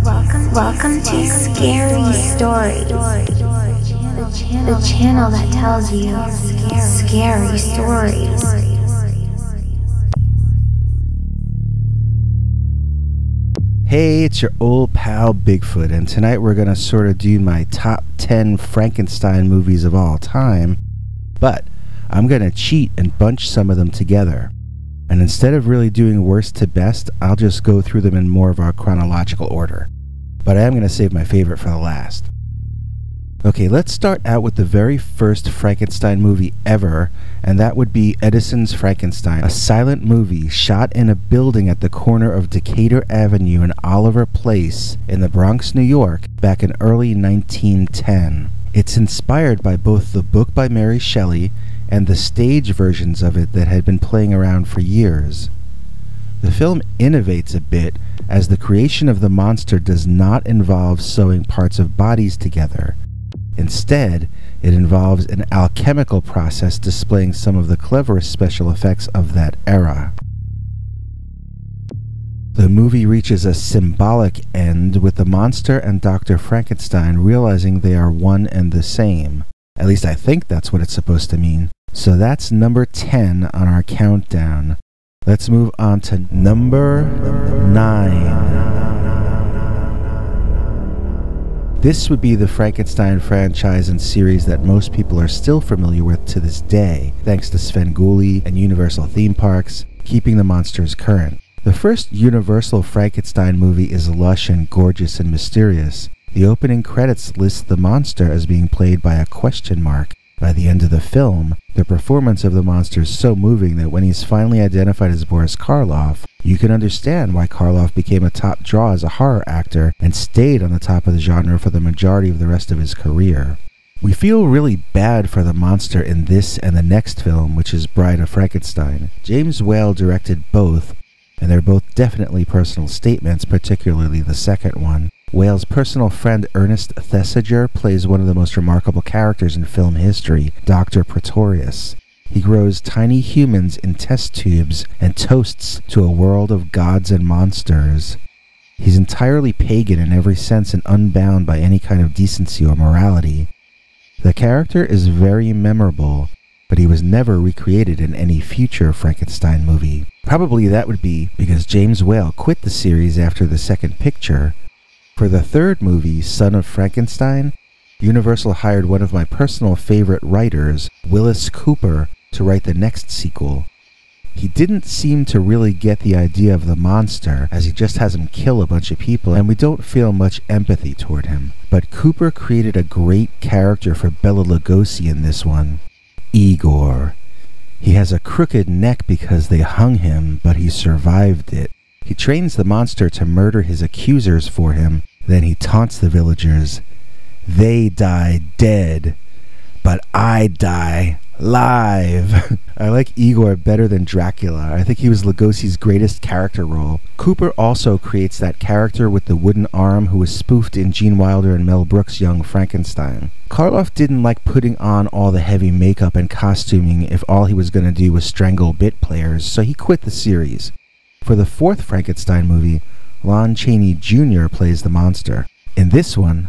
Welcome to Scary Stories, the channel that tells you scary stories. Hey, it's your old pal Bigfoot, and tonight we're going to sort of do my top 10 Frankenstein movies of all time, but I'm going to cheat and bunch some of them together. And instead of really doing worst to best, I'll just go through them in more of our chronological order. But I am going to save my favorite for the last. Okay, let's start out with the very first Frankenstein movie ever, and that would be Edison's Frankenstein, a silent movie shot in a building at the corner of Decatur Avenue and Oliver Place in the Bronx, New York, back in early 1910. It's inspired by both the book by Mary Shelley and the stage versions of it that had been playing around for years. The film innovates a bit, as the creation of the monster does not involve sewing parts of bodies together. Instead, it involves an alchemical process displaying some of the cleverest special effects of that era. The movie reaches a symbolic end with the monster and Dr. Frankenstein realizing they are one and the same. At least I think that's what it's supposed to mean. So that's number 10 on our countdown. Let's move on to number 9. This would be the Frankenstein franchise and series that most people are still familiar with to this day, thanks to Svengoolie and Universal theme parks, keeping the monsters current. The first Universal Frankenstein movie is lush and gorgeous and mysterious. The opening credits list the monster as being played by a question mark. By the end of the film, the performance of the monster is so moving that when he's finally identified as Boris Karloff, you can understand why Karloff became a top draw as a horror actor and stayed on the top of the genre for the majority of the rest of his career. We feel really bad for the monster in this and the next film, which is Bride of Frankenstein. James Whale directed both, and they're both definitely personal statements, particularly the second one. Whale's personal friend Ernest Thesiger plays one of the most remarkable characters in film history, Dr. Pretorius. He grows tiny humans in test tubes and toasts to a world of gods and monsters. He's entirely pagan in every sense and unbound by any kind of decency or morality. The character is very memorable, but he was never recreated in any future Frankenstein movie. Probably that would be because James Whale quit the series after the second picture. For the third movie, Son of Frankenstein, Universal hired one of my personal favorite writers, Willis Cooper, to write the next sequel. He didn't seem to really get the idea of the monster, as he just has him kill a bunch of people, and we don't feel much empathy toward him. But Cooper created a great character for Bela Lugosi in this one, Igor. He has a crooked neck because they hung him, but he survived it. He trains the monster to murder his accusers for him. Then he taunts the villagers. They die dead, but I die live. I like Igor better than Dracula. I think he was Lugosi's greatest character role. Cooper also creates that character with the wooden arm who was spoofed in Gene Wilder and Mel Brooks' Young Frankenstein. Karloff didn't like putting on all the heavy makeup and costuming if all he was going to do was strangle bit players, so he quit the series. For the fourth Frankenstein movie, Lon Chaney Jr. plays the monster. In this one,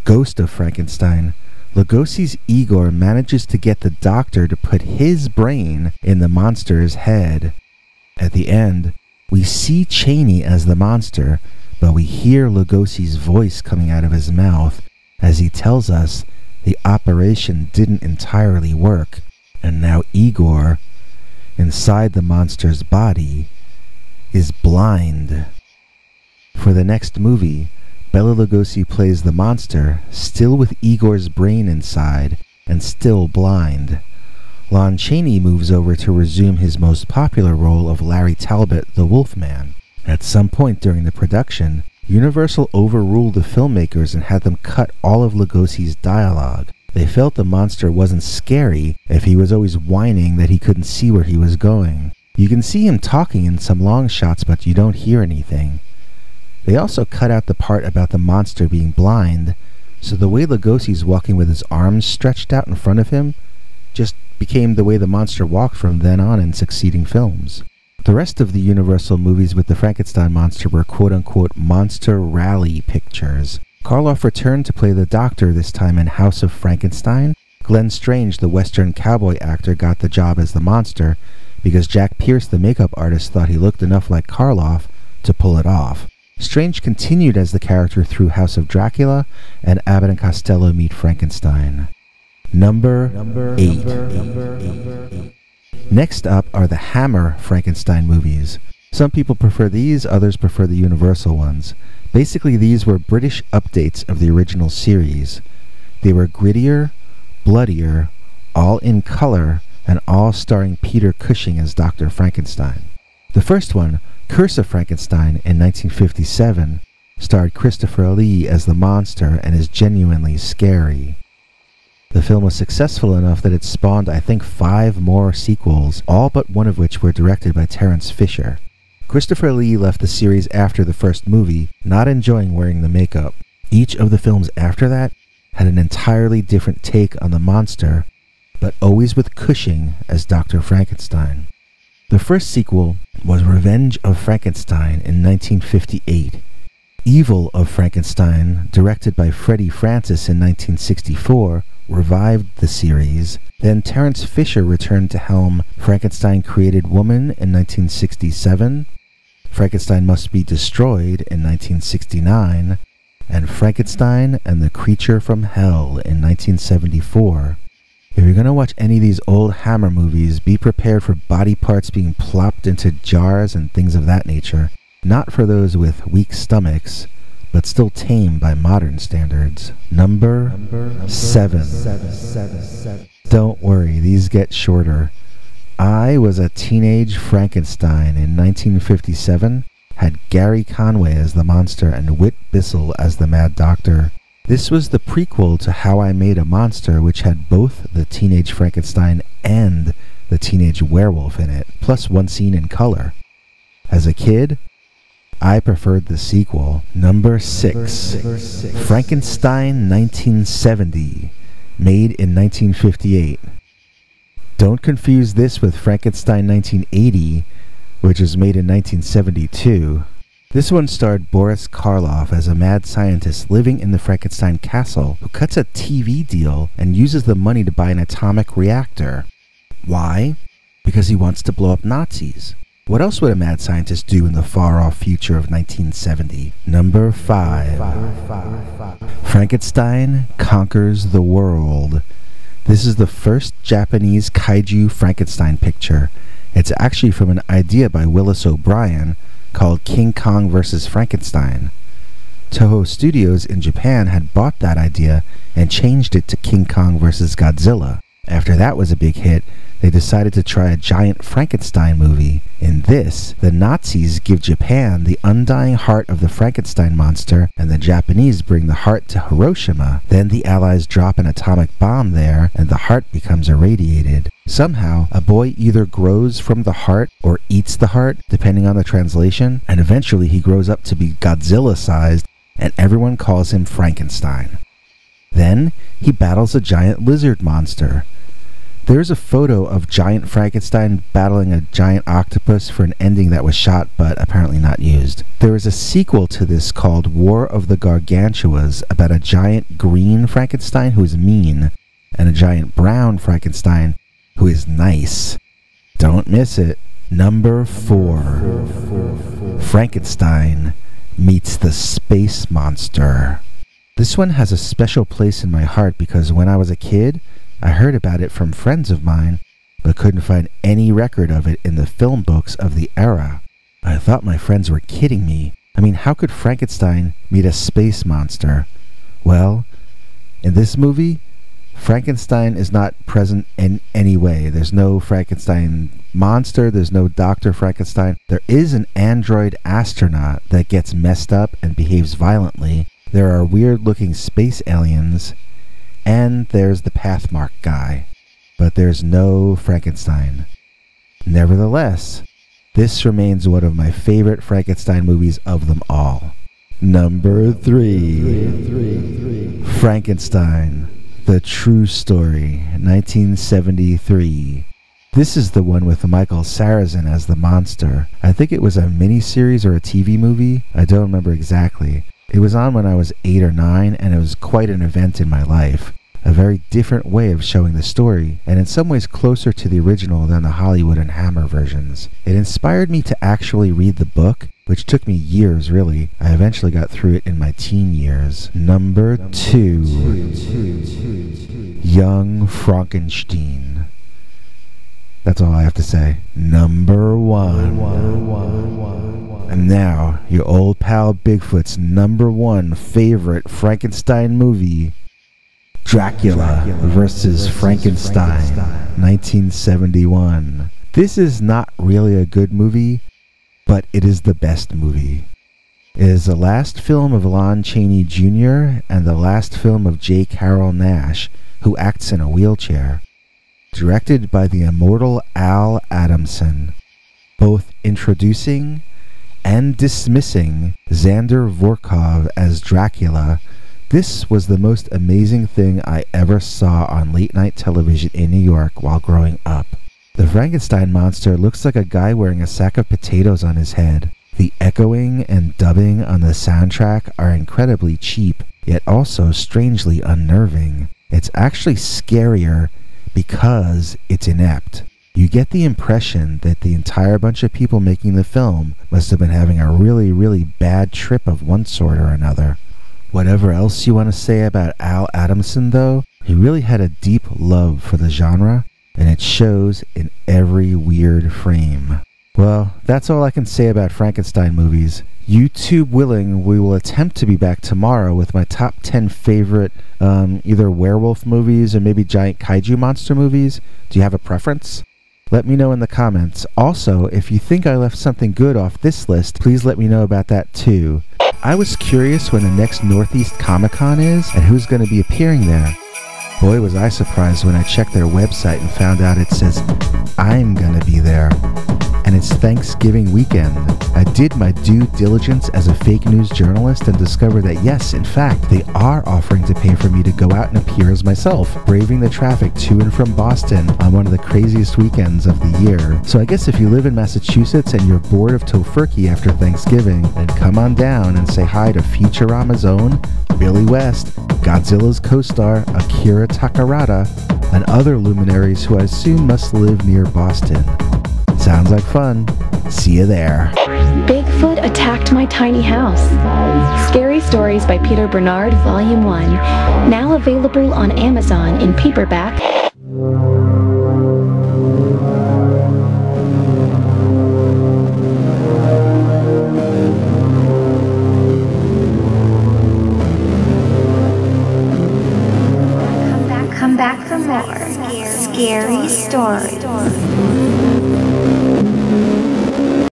Ghost of Frankenstein, Lugosi's Igor manages to get the doctor to put his brain in the monster's head. At the end, we see Chaney as the monster, but we hear Lugosi's voice coming out of his mouth as he tells us the operation didn't entirely work, and now Igor, inside the monster's body, is blind. For the next movie, Bela Lugosi plays the monster, still with Igor's brain inside, and still blind. Lon Chaney moves over to resume his most popular role of Larry Talbot, the Wolfman. At some point during the production, Universal overruled the filmmakers and had them cut all of Lugosi's dialogue. They felt the monster wasn't scary if he was always whining that he couldn't see where he was going. You can see him talking in some long shots, but you don't hear anything. They also cut out the part about the monster being blind, so the way Lugosi's walking with his arms stretched out in front of him just became the way the monster walked from then on in succeeding films. The rest of the Universal movies with the Frankenstein monster were quote-unquote monster rally pictures. Karloff returned to play the Doctor, this time in House of Frankenstein. Glenn Strange, the Western cowboy actor, got the job as the monster because Jack Pierce, the makeup artist, thought he looked enough like Karloff to pull it off. Strange continued as the character through House of Dracula and Abbott and Costello Meet Frankenstein. Number 8. Next up are the Hammer Frankenstein movies. Some people prefer these, others prefer the Universal ones. Basically, these were British updates of the original series. They were grittier, bloodier, all in color, and all starring Peter Cushing as Dr. Frankenstein. The first one, Curse of Frankenstein in 1957, starred Christopher Lee as the monster and is genuinely scary. The film was successful enough that it spawned, I think, 5 more sequels, all but one of which were directed by Terence Fisher. Christopher Lee left the series after the first movie, not enjoying wearing the makeup. Each of the films after that had an entirely different take on the monster, but always with Cushing as Dr. Frankenstein. The first sequel was Revenge of Frankenstein in 1958. Evil of Frankenstein, directed by Freddie Francis in 1964, revived the series. Then Terence Fisher returned to helm Frankenstein Created Woman in 1967, Frankenstein Must Be Destroyed in 1969, and Frankenstein and the Creature from Hell in 1974. If you're going to watch any of these old Hammer movies, be prepared for body parts being plopped into jars and things of that nature. Not for those with weak stomachs, but still tame by modern standards. Number 7. Don't worry, these get shorter. I Was a Teenage Frankenstein in 1957 had Gary Conway as the monster and Whit Bissell as the Mad Doctor. This was the prequel to How I Made a Monster, which had both the Teenage Frankenstein and the Teenage Werewolf in it, plus one scene in color. As a kid, I preferred the sequel. Number 6. Frankenstein 1970, made in 1958. Don't confuse this with Frankenstein 1980, which was made in 1972. This one starred Boris Karloff as a mad scientist living in the Frankenstein castle who cuts a TV deal and uses the money to buy an atomic reactor. Why? Because he wants to blow up Nazis. What else would a mad scientist do in the far-off future of 1970? Number 5. Frankenstein Conquers the World. This is the first Japanese kaiju Frankenstein picture. It's actually from an idea by Willis O'Brien called King Kong vs. Frankenstein. Toho Studios in Japan had bought that idea and changed it to King Kong vs. Godzilla. After that was a big hit, they decided to try a giant Frankenstein movie. In this, the Nazis give Japan the undying heart of the Frankenstein monster, and the Japanese bring the heart to Hiroshima. Then the Allies drop an atomic bomb there, and the heart becomes irradiated. Somehow, a boy either grows from the heart or eats the heart, depending on the translation, and eventually he grows up to be Godzilla-sized, and everyone calls him Frankenstein. Then, he battles a giant lizard monster. There's a photo of giant Frankenstein battling a giant octopus for an ending that was shot but apparently not used. There is a sequel to this called War of the Gargantuas about a giant green Frankenstein who is mean and a giant brown Frankenstein who is nice. Don't miss it. Number 4. Frankenstein Meets the Space Monster. This one has a special place in my heart because when I was a kid, I heard about it from friends of mine, but couldn't find any record of it in the film books of the era. I thought my friends were kidding me. I mean, how could Frankenstein meet a space monster? Well, in this movie, Frankenstein is not present in any way. There's no Frankenstein monster, there's no Dr. Frankenstein. There is an android astronaut that gets messed up and behaves violently. There are weird-looking space aliens, and there's the Pathmark guy, but there's no Frankenstein. Nevertheless, this remains one of my favorite Frankenstein movies of them all. Number 3. Frankenstein, The True Story, 1973. This is the one with Michael Sarrazin as the monster. I think it was a miniseries or a TV movie. I don't remember exactly. It was on when I was 8 or 9, and it was quite an event in my life. A very different way of showing the story, and in some ways closer to the original than the Hollywood and Hammer versions. It inspired me to actually read the book, which took me years, really. I eventually got through it in my teen years. Number 2. Young Frankenstein. That's all I have to say. Number 1. And now, your old pal Bigfoot's number 1 favorite Frankenstein movie, Dracula vs. Frankenstein, 1971. This is not really a good movie, but it is the best movie. It is the last film of Lon Chaney Jr. and the last film of J. Carrol Naish, who acts in a wheelchair. Directed by the immortal Al Adamson, both introducing and dismissing Xander Vorkov as Dracula. This was the most amazing thing I ever saw on late-night television in New York while growing up. The Frankenstein monster looks like a guy wearing a sack of potatoes on his head. The echoing and dubbing on the soundtrack are incredibly cheap, yet also strangely unnerving. It's actually scarier because it's inept. You get the impression that the entire bunch of people making the film must have been having a really, really bad trip of one sort or another. Whatever else you want to say about Al Adamson, though, he really had a deep love for the genre, and it shows in every weird frame. Well, that's all I can say about Frankenstein movies. YouTube willing, we will attempt to be back tomorrow with my top 10 favorite either werewolf movies or maybe giant kaiju monster movies. Do you have a preference? Let me know in the comments. Also, if you think I left something good off this list, please let me know about that too. I was curious when the next Northeast Comic-Con is and who's going to be appearing there. Boy, was I surprised when I checked their website and found out it says, I'm going to be there. And it's Thanksgiving weekend. I did my due diligence as a fake news journalist and discovered that yes, in fact, they are offering to pay for me to go out and appear as myself, braving the traffic to and from Boston on one of the craziest weekends of the year. So I guess if you live in Massachusetts and you're bored of Tofurkey after Thanksgiving, then come on down and say hi to Futurama's own Billy West, Godzilla's co-star Akira Takarada, and other luminaries who I assume must live near Boston. Sounds like fun. See you there. Bigfoot Attacked My Tiny House. Scary Stories by Peter Bernard, Volume 1. Now available on Amazon in paperback. Come back for more scary stories.